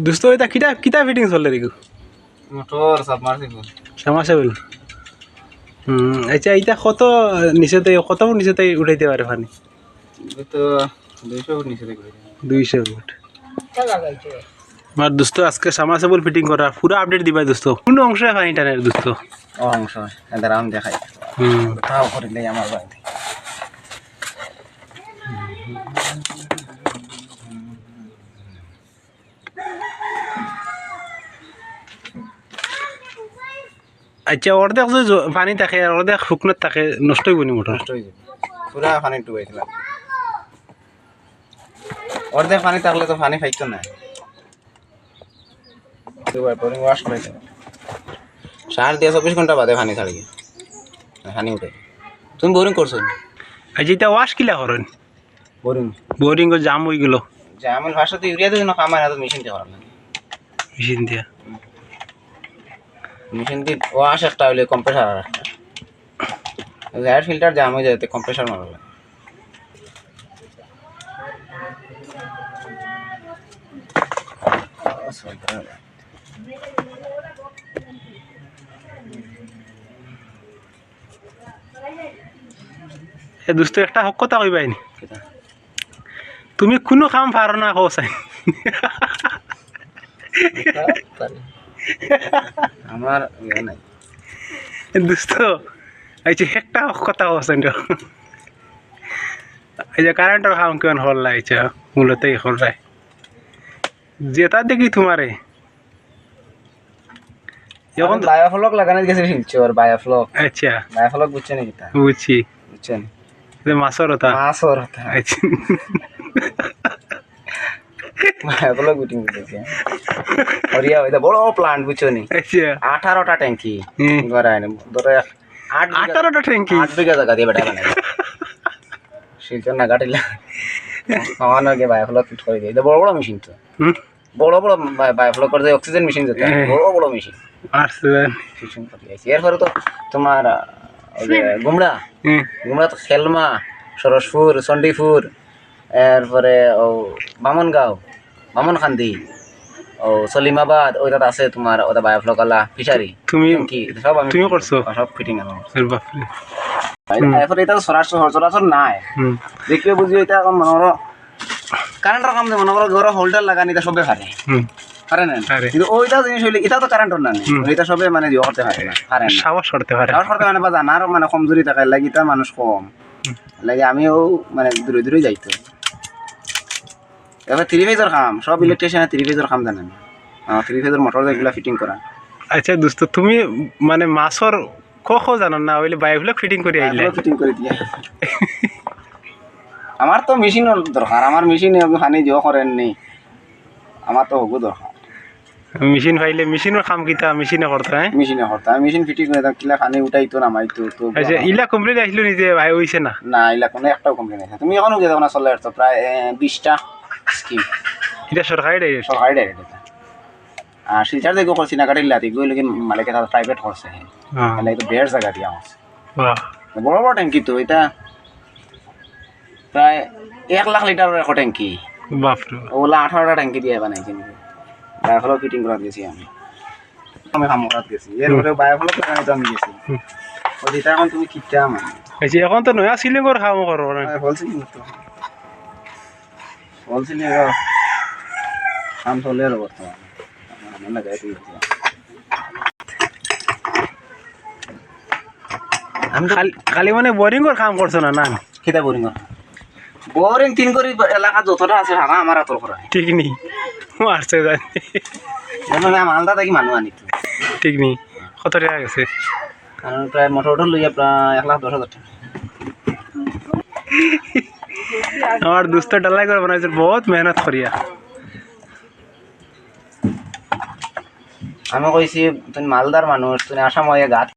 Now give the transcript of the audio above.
দোস্ত এটা কিটা কিটা ফিটিং চলে দেখো মোটর সাবমার্সিবল সামাসেবল আচ্ছা এইটা কত নিচেতে কত ফুট নিচেতে উঠাইতে পারে পানি তো 200 ফুট নিচে দেখবে 200 ফুট আমার দোস্ত আজকে সামাসেবল ফিটিং করা পুরো আপডেট দিবাই দোস্ত কোন অংশে পানি টানের দোস্ত অংশ এদের আম দেখাই তাও করিলে আমার বাড়িতে আচ্ছা অর্ধেক যে পানি থাকে আর অর্ধেক শুকনো থাকে নষ্ট হইব নি মোটর নষ্ট হয়ে যাবে পুরা পানি ডুবাইছিলাম অর্ধেক পানি থাকলে তো পানি খাইতো না দুবার পরে ওয়াশ করে দেবে 24 ঘন্টা বাদে পানি ছাড়িয়ে পানি উঠে তুমি বোরিং করছো আচ্ছা এটা ওয়াশ কিলা করেন বোরিং বোরিং জাম হয়ে গেল জামেল ভাষা তো ইউরিয়া দিন কামায় না তো মেশিন দিয়ে করার লাগে মেশিন দিয়া মেশিন দিয়ে ওয়াশ একটা হইলে কম্প্রেসার আর একটা এয়ার ফিল্টার জাম হয়ে যায় কম্প্রেসার মারা লাগে এ দোস্ত একটা হক কথা কইবাই নি তুমি কোনো কাম পারো না কোসাই আমার ইয়ে নাই দোস্ত আচ্ছা একটা হক কথা কোসাই এই যে কারেন্টের কাম কেমন হল লাইছে মূলত এই হল রায় যেটা দেখি তোমারে যখন বায়োফ্লক লাগানো গেছে শিলচর বায়োফ্লক আচ্ছা বায়োফ্লক বুঝছেন কি তা বুঝছি বুঝছেন মাছর ওটা মাছর কথা আচ্ছা বায়োফ্লক বুটিং বুঝছে ওরিয়া ওইটা বড় প্লান্ট বুঝছনি আচ্ছা 18টা ট্যাঙ্কি গড়ায় না ধরে 18টা ট্যাঙ্কি 8 বিঘা জায়গা দিয়ে বেটা বানায় শিলচর না গাটিলা আমার আগে বায়োফ্লক ফিট করে দিয়ে এটা বড় বড় মেশিন তো বড় বড় বায়োফ্লক করে অক্সিজেন মেশিন যেটা বড় বড় মেশিন এরপরে তো তোমার গুমড়া গুমড়া তো খেলমা সরসপুর চণ্ডীপুর এরপরে ও বামনগাঁও বামনখান্দি ও সলিমাবাদ ওইটা আছে তোমার ওটা বায়োফ্লকালা ফিশারি তুমি কি সব আমি তুমি করছো সব ফিটিং আমার বাপরে এরপরে এটা সরাসর নাই দেখবে বুঝি এটা এখন মনে করো কারেন্টের কাম মনে করো ঘরে হোল্ডার লাগানি এটা সবে পারে পারে না কিন্তু ওইটা জিনিস হইলে এটা তো কারেন্টর না ওইটা সবে মানে ইয়ে করতে পারে না পারে না সাহস করতে পারে সাহস করতে মানে বা জানার মানে কমজোরি থাকার লাগি তা মানুষ কম লাগে আমিও মানে দূরে দূরে যাইতো এবার 3 ফেজের কাম সব ইলেকট্রিশিয়ান 3 ফেজের কাম জানেন 3 ফেজের মোটর যেগুলো ফিটিং করা আচ্ছা দোস্ত তুমি মানে মাছর ক জানো না ওইলে বায়োফ্লক ফিটিং করে আইলে ফিটিং করে দিয়া আমার তো মেশিন দরকার আমার মেশিন হানি জিও করেন নেই আমার তো হবো দরকার মেশিন পাইলে মেশিনের কাম কিতা মেশিনে করতে হ্যাঁ মেশিনে করতে আমি মেশিন ফিটিং করে কিলা খানি উঠাইতো নামাইতো তো আচ্ছা ইলা কমপ্লিট আসলো নিজে ভাই হইছে না না ইলা কোনো একটাও কমপ্লেন আছে তুমি এখনো গেছো না চলে আসতো প্রায় 20টা স্কিম এটা সরকারি ডাইরেক্ট সরকারি ডাইরেক্ট এটা আর শিলচার দেখো করছি না কাটিলা দেখো লোকে মালিকে তার প্রাইভেট করছে তাহলে এটা বেড় জায়গা দিয়া আছে বাহ বড় বড় ট্যাঙ্কি তো এটা প্রায় 1 লাখ লিটারের একটা ট্যাঙ্কি বাপরে ওগুলা 18টা ট্যাঙ্কি দিয়ে বানাইছি বায়োফ্লক ফিটিং করা দিয়েছি আমি কাম করাত গেছি এরপরে বায়োফ্লক লাগাইতে আমি গেছি ওইটা এখন তুমি কিটা মানে আচ্ছা এখন তো নয়া সিলিংর কাম করো না বলছি তো বলছিলি কাম চলে আর বর্তমানে মনে যায় আমি খালি মানে বোরিংর কাম করছো না না কিতা বোরিং বোরিং 3 করে এলাকা যতটা আছে হারা আমার আতর করা ঠিক নেই মারছে জানি মানে মালদা থাকি মানুষ আনি ঠিক নেই কত টাকা গেছে কারণ প্রায় মোটর লইয়া প্রায় 1,10,000 টাকা আমার দোস্ত ডালাই করে বানাইছে বহুত মেহনত করিয়া আমি কইছি তুমি মালদার মানুষ তুমি আসাম হয়ে গাছ